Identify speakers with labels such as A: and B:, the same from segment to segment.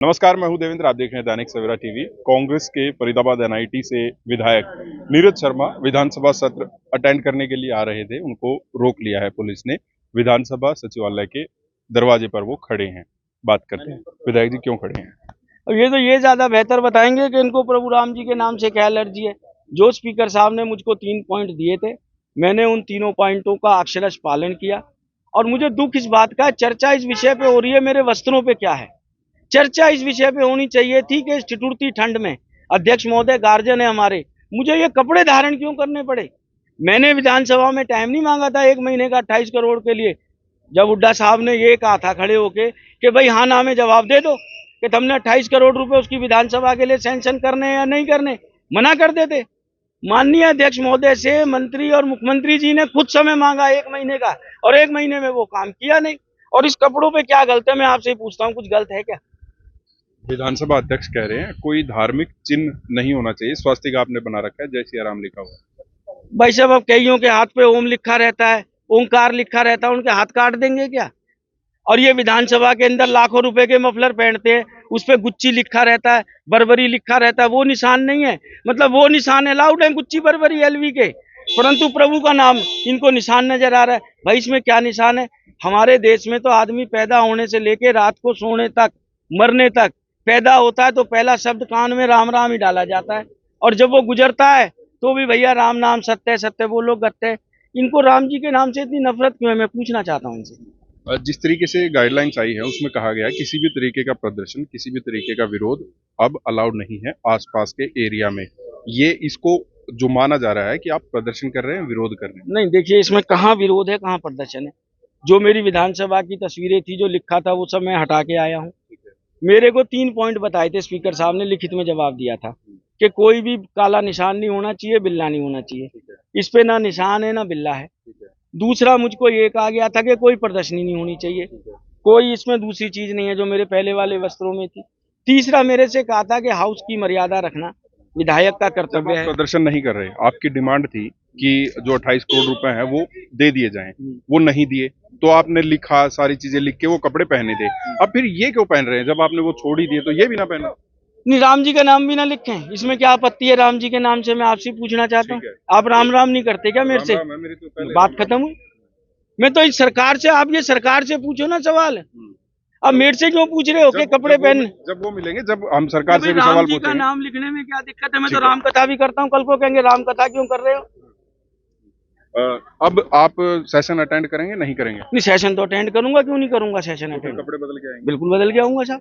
A: नमस्कार, मैं हूं देवेंद्र। आप देख रहे हैं दैनिक सवेरा टीवी। कांग्रेस के फरीदाबाद एनआईटी से विधायक नीरज शर्मा विधानसभा सत्र अटेंड करने के लिए आ रहे थे। उनको रोक लिया है पुलिस ने। विधानसभा सचिवालय के दरवाजे पर वो खड़े हैं। बात करते हैं, विधायक जी क्यों खड़े हैं?
B: अब ये ज्यादा बेहतर बताएंगे कि इनको प्रभु राम जी के नाम से क्या एलर्जी है। जो स्पीकर साहब ने मुझको 3 पॉइंट दिए थे, मैंने उन तीनों पॉइंटों का अक्षरश पालन किया। और मुझे दुख इस बात का, चर्चा इस विषय पे हो रही है, मेरे वस्त्रों पे क्या है। चर्चा इस विषय पे होनी चाहिए थी कि इस ठिठुरती ठंड में अध्यक्ष महोदय गार्जियन है हमारे, मुझे ये कपड़े धारण क्यों करने पड़े। मैंने विधानसभा में टाइम नहीं मांगा था 1 महीने का 28 करोड़ के लिए। जब हुड्डा साहब ने ये कहा था खड़े होके कि भाई हाँ ना में जवाब दे दो कि तुमने 28 करोड़ रुपए उसकी विधानसभा के लिए सैंक्शन करने या नहीं करने, मना कर देते। माननीय अध्यक्ष महोदय से मंत्री और मुख्यमंत्री जी ने खुद समय मांगा 1 महीने का, और 1 महीने में वो काम किया नहीं। और इस कपड़ों पे क्या गलत है, मैं आपसे पूछता हूँ, कुछ गलत है क्या?
A: विधानसभा अध्यक्ष कह रहे हैं कोई धार्मिक चिन्ह नहीं होना चाहिए। स्वास्तिक आपने बना रखा है, जय सिया राम लिखा हुआ है।
B: भाई साहब, अब कईयों के हाथ पे ओम लिखा रहता है, ओंकार लिखा रहता है, उनके हाथ काट देंगे क्या? और ये विधानसभा के अंदर लाखों रुपए के मफलर पहनते हैं, उस पे गुच्ची लिखा रहता है, बर्बरी लिखा रहता है, वो निशान नहीं है। मतलब वो निशान अलाउड है गुच्ची बर्बरी एलवी के, परंतु प्रभु का नाम इनको निशान नजर आ रहा है। भाई इसमें क्या निशान है? हमारे देश में तो आदमी पैदा होने से लेके रात को सोने तक, मरने तक, पैदा होता है तो पहला शब्द कान में राम राम ही डाला जाता है, और जब वो गुजरता है तो भी भैया राम नाम सत्य सत्य बोलो गत्य। इनको राम जी के नाम से इतनी नफरत क्यों है, मैं पूछना चाहता हूँ इनसे।
A: जिस तरीके से गाइडलाइंस आई है उसमें कहा गया है किसी भी तरीके का प्रदर्शन, किसी भी तरीके का विरोध अब अलाउड नहीं है आसपास के एरिया में। ये इसको जो माना जा रहा है कि आप प्रदर्शन कर रहे हैं, विरोध कर रहे हैं।
B: नहीं, देखिए इसमें कहाँ विरोध है, कहाँ प्रदर्शन है। जो मेरी विधानसभा की तस्वीरें थी, जो लिखा था, वो सब मैं हटा के आया हूँ। मेरे को 3 पॉइंट बताए थे स्पीकर साहब ने, लिखित में जवाब दिया था कि कोई भी काला निशान नहीं होना चाहिए, बिल्ला नहीं होना चाहिए। इस पे ना निशान है ना बिल्ला है। दूसरा, मुझको ये कहा गया था कि कोई प्रदर्शनी नहीं होनी चाहिए, कोई इसमें दूसरी चीज नहीं है जो मेरे पहले वाले वस्त्रों में थी। तीसरा, मेरे से कहा था कि हाउस की मर्यादा रखना विधायक का कर्तव्य है।
A: प्रदर्शन नहीं कर रहे, आपकी डिमांड थी कि जो 28 करोड़ रुपए हैं वो दे दिए जाएं, वो नहीं दिए, तो आपने लिखा, सारी चीजें लिख के वो कपड़े पहने थे। अब फिर ये क्यों पहन रहे हैं? जब आपने वो छोड़ ही दिए तो ये भी ना पहना।
B: नहीं, राम जी का नाम भी ना लिखें, इसमें क्या आपत्ति है? राम जी के नाम से मैं आपसे पूछना चाहता हूँ, आप राम राम नहीं करते क्या मेरे से? बात खत्म हुई। मैं तो इस सरकार से, आप ये सरकार से पूछो ना सवाल। अब मेरे से क्यों पूछ रहे हो कि कपड़े पहन?
A: जब वो मिलेंगे, जब हम सरकार से भी
B: राम
A: सवाल
B: जी का
A: पूछेंगे।
B: नाम लिखने में क्या दिक्कत है? मैं तो राम कथा भी करता हूँ, कल को कहेंगे राम कथा क्यों कर रहे हो।
A: अब आप सेशन अटेंड करेंगे, नहीं करेंगे?
B: नहीं, सेशन तो अटेंड करूंगा, क्यों नहीं करूंगा सेशन अटेंड?
A: कपड़े बदल के आएंगे?
B: बिल्कुल बदल के आऊंगा साहब।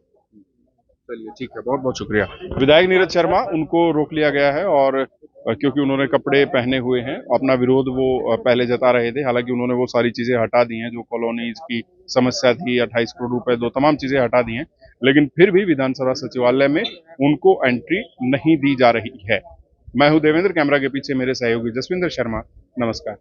A: चलिए ठीक है, बहुत बहुत शुक्रिया। विधायक नीरज शर्मा, उनको रोक लिया गया है और क्योंकि उन्होंने कपड़े पहने हुए हैं, अपना विरोध वो पहले जता रहे थे। हालांकि उन्होंने वो सारी चीजें हटा दी हैं, जो कॉलोनीज की समस्या थी, 28 करोड़ रुपए, दो तमाम चीजें हटा दी हैं, लेकिन फिर भी विधानसभा सचिवालय में उनको एंट्री नहीं दी जा रही है। मैं हूं देवेंद्र, कैमरा के पीछे मेरे सहयोगी जसविंदर शर्मा। नमस्कार।